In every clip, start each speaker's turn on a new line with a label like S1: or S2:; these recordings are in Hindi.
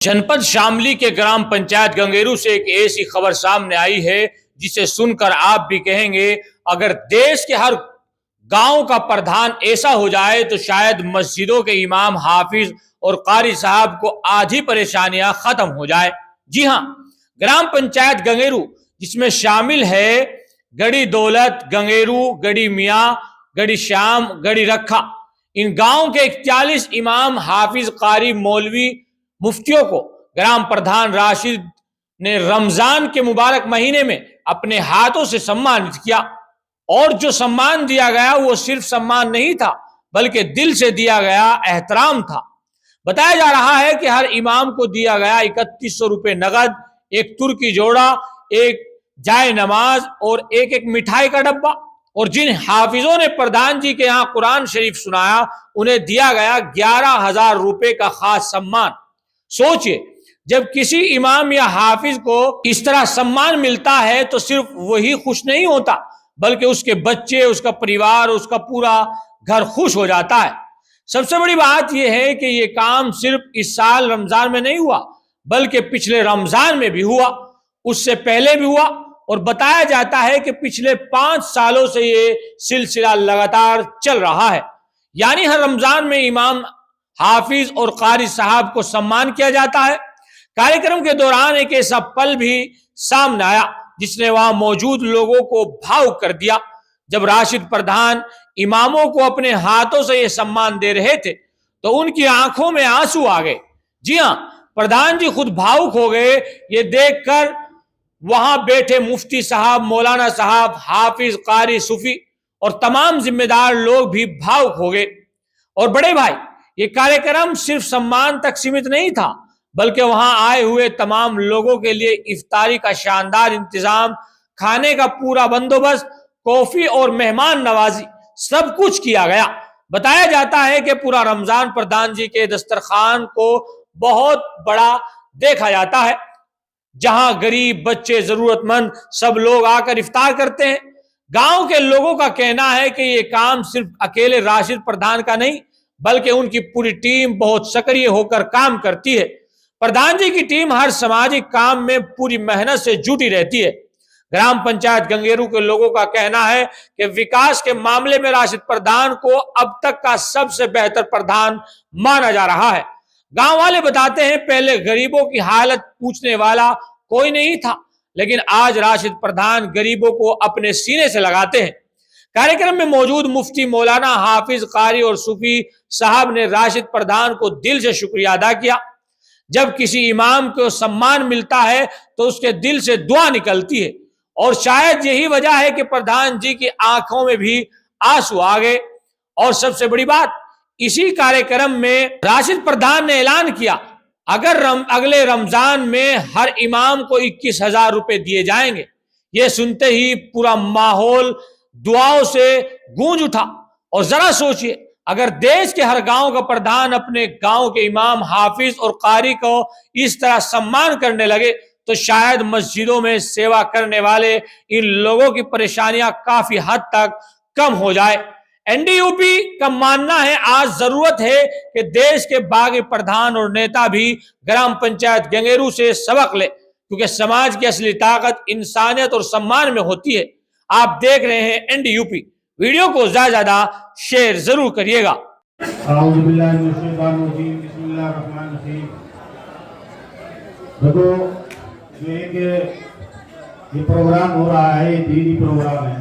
S1: जनपद शामली के ग्राम पंचायत गंगेरू से एक ऐसी खबर सामने आई है जिसे सुनकर आप भी कहेंगे अगर देश के हर गांव का प्रधान ऐसा हो जाए तो शायद मस्जिदों के इमाम, हाफिज और कारी साहब को आधी परेशानियां खत्म हो जाए। जी हां, ग्राम पंचायत गंगेरू जिसमें शामिल है गड़ी दौलत, गंगेरू, गड़ी मियाँ, गड़ी श्याम, गड़ी रखा, इन गांव के 41 इमाम, हाफिज, कारी, मौलवी, मुफ्तियों को ग्राम प्रधान राशिद ने रमजान के मुबारक महीने में अपने हाथों से सम्मानित किया। और जो सम्मान दिया गया वो सिर्फ सम्मान नहीं था बल्कि दिल से दिया गया एहतराम था। बताया जा रहा है कि हर इमाम को दिया गया 3100 रुपये नगद, एक तुर्की जोड़ा, एक जाए नमाज और एक मिठाई का डब्बा। और जिन हाफिजों ने प्रधान जी के यहाँ कुरान शरीफ सुनाया उन्हें दिया गया 11,000 रुपये का खास सम्मान। सोचिए, जब किसी इमाम या हाफिज को इस तरह सम्मान मिलता है तो सिर्फ वही खुश नहीं होता बल्कि उसके बच्चे, उसका परिवार, उसका पूरा घर खुश हो जाता है। सबसे बड़ी बात यह है कि यह काम सिर्फ इस साल रमजान में नहीं हुआ बल्कि पिछले रमजान में भी हुआ, उससे पहले भी हुआ और बताया जाता है कि पिछले 5 सालों से ये सिलसिला लगातार चल रहा है। यानी हर रमजान में इमाम, हाफिज और कारी साहब को सम्मान किया जाता है। कार्यक्रम के दौरान एक ऐसा पल भी सामने आया जिसने वहां मौजूद लोगों को भावुक कर दिया। जब राशिद प्रधान इमामों को अपने हाथों से यह सम्मान दे रहे थे तो उनकी आंखों में आंसू आ गए। जी हां, प्रधान जी खुद भावुक हो गए। ये देखकर वहां बैठे मुफ्ती साहब, मौलाना साहब, हाफिज, कारी, सूफी और तमाम जिम्मेदार लोग भी भावुक हो गए। और बड़े भाई, ये कार्यक्रम सिर्फ सम्मान तक सीमित नहीं था बल्कि वहां आए हुए तमाम लोगों के लिए इफ्तारी का शानदार इंतजाम, खाने का पूरा बंदोबस्त, कॉफी और मेहमान नवाजी, सब कुछ किया गया। बताया जाता है कि पूरा रमजान प्रधान जी के दस्तरखान को बहुत बड़ा देखा जाता है, जहां गरीब, बच्चे, जरूरतमंद सब लोग आकर इफ्तार करते हैं। गांव के लोगों का कहना है कि यह काम सिर्फ अकेले राशिद प्रधान का नहीं बल्कि उनकी पूरी टीम बहुत सक्रिय होकर काम करती है। प्रधान जी की टीम हर सामाजिक काम में पूरी मेहनत से जुटी रहती है। ग्राम पंचायत गंगेरू के लोगों का कहना है कि विकास के मामले में राशिद प्रधान को अब तक का सबसे बेहतर प्रधान माना जा रहा है। गांव वाले बताते हैं, पहले गरीबों की हालत पूछने वाला कोई नहीं था, लेकिन आज राशिद प्रधान गरीबों को अपने सीने से लगाते हैं। कार्यक्रम में मौजूद मुफ्ती, मौलाना, हाफिज, कारी और सूफी साहब ने राशिद प्रधान को दिल से शुक्रिया अदा किया। जब किसी इमाम को सम्मान मिलता है तो उसके दिल से दुआ निकलती है और शायद यही वजह है कि प्रधान जी की आंखों में भी आंसू आ गए। और सबसे बड़ी बात, इसी कार्यक्रम में राशिद प्रधान ने ऐलान किया अगर अगले रमजान में हर इमाम को 21,000 रुपए दिए जाएंगे। यह सुनते ही पूरा माहौल दुआओं से गूंज उठा। और जरा सोचिए, अगर देश के हर गांव का प्रधान अपने गांव के इमाम, हाफिज और कारी को इस तरह सम्मान करने लगे तो शायद मस्जिदों में सेवा करने वाले इन लोगों की परेशानियां काफी हद तक कम हो जाए। एनडीयूपी का मानना है आज जरूरत है कि देश के बागी प्रधान और नेता भी ग्राम पंचायत गंगेरू से सबक ले, क्योंकि समाज की असली ताकत इंसानियत और सम्मान में होती है। आप देख रहे हैं एनडीयूपी। वीडियो को ज्यादा शेयर जरूर करिएगा।
S2: देखो, ये प्रोग्राम हो रहा है, ये दीनी प्रोग्राम है।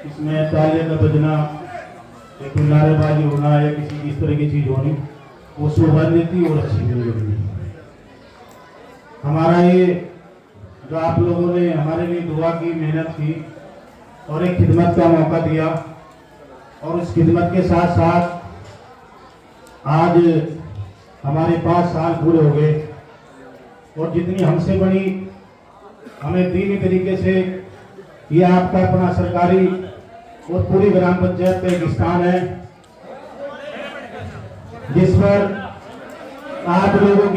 S2: इसमें ताले का बजना, एक नारेबाजी होना या किसी इस तरह की चीज होनी वो शोभा देती और अच्छी नहीं लगती। हमारा ये जो आप लोगों ने हमारे लिए दुआ की, मेहनत की और एक खिदमत का मौका दिया और उस खिदमत के साथ साथ आज हमारे 5 साल पूरे हो गए और जितनी हमसे बड़ी हमें दीनी तरीके से ये आपका अपना सरकारी और पूरी ग्राम पंचायत का एक स्थान है जिस पर आप लोगों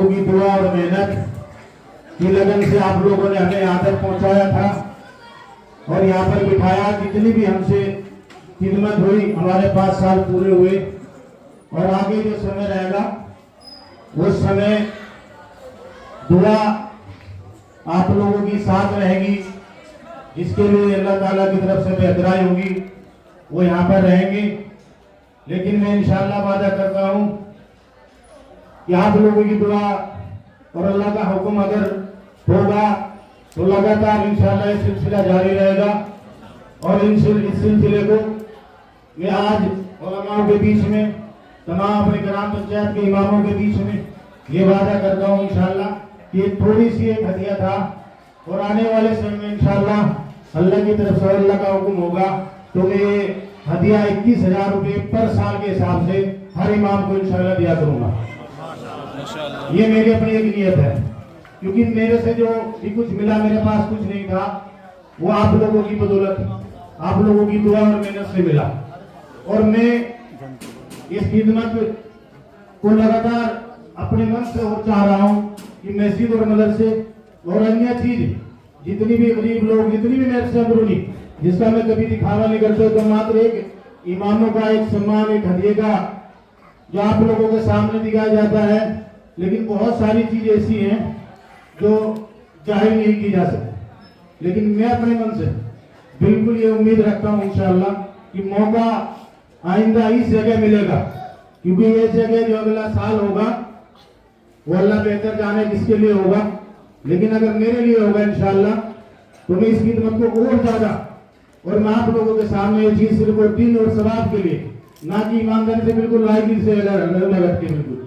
S2: की दुआ और मेहनत की लगन से आप लोगों ने हमें यहाँ तक पहुंचाया था और यहाँ पर बिठाया। जितनी भी हमसे खिदमत हुई, हमारे 5 साल पूरे हुए और आगे जो समय रहेगा वो समय दुआ आप लोगों की साथ रहेगी, जिसके लिए अल्लाह ताला की तरफ से बेहतराई होगी वो यहाँ पर रहेंगे। लेकिन मैं इंशाअल्लाह वादा करता हूँ कि आप लोगों की दुआ और अल्लाह का हुक्म अगर होगा तो लगातार इंशाअल्लाह ये सिलसिला जारी रहेगा। और इस सिलसिले को मैं आज उलमाओं के बीच में, तमाम अपने ग्राम पंचायत के इमामों के बीच में ये वादा करता हूँ इंशाअल्लाह कि ये थोड़ी सी एक हदिया था, और आने वाले समय में इंशाअल्लाह अल्लाह की तरफ से अल्लाह का हुक्म होगा तो मैं हदिया 21,000 रुपये पर साल के हिसाब से हर इमाम को इंशाअल्लाह दिया करूंगा। ये मेरी अपनी एक नियत है, क्योंकि मेरे से जो भी कुछ मिला, मेरे पास कुछ नहीं था, वो आप लोगों की बदौलत, आप लोगों की दुआ और मेहनत से मिला। और मैं इस खिदमत को लगातार अपने मन से और चाह रहा हूँ कि मस्जिद और मदरसे और अन्य चीज जितनी भी गरीब लोग, जितनी भी मेरे से अंदरूनी, जिसका मैं कभी दिखावा नहीं करता, तो मात्र एक इमामों का एक सम्मान, एक हदिये का जो आप लोगों के सामने दिखाया जाता है। लेकिन बहुत सारी चीज ऐसी हैं जो जाहिर नहीं की जा सकती, लेकिन मैं अपने मन से बिल्कुल ये उम्मीद रखता हूँ इंशाअल्लाह कि मौका आइंदा इस जगह मिलेगा, क्योंकि ये जगह जो अगला साल होगा वो अल्लाह बेहतर जाने किसके लिए होगा, लेकिन अगर मेरे लिए होगा इंशाअल्लाह तो मैं इस खिदमत को और ज्यादा, और मैं आप लोगों के सामने ये चीज सिर्फ दीन और सवाब के लिए, ना कि ईमानदारी से, बिल्कुल लायकी से लगा के बिल्कुल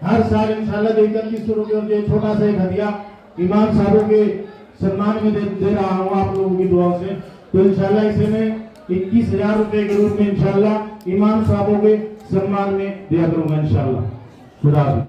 S2: हर साल इंशाअल्लाह 3100 रुपये और जो छोटा सा एक हदिया इमाम साहबों के सम्मान में दे रहा हूँ आप लोगों की दुआओं से। तो इंशाअल्लाह इसे मैं 21,000 रुपये के रूप में इंशाअल्लाह इमाम साहबों के सम्मान में दिया करूंगा इंशाअल्लाह। खुदा हाफिज़।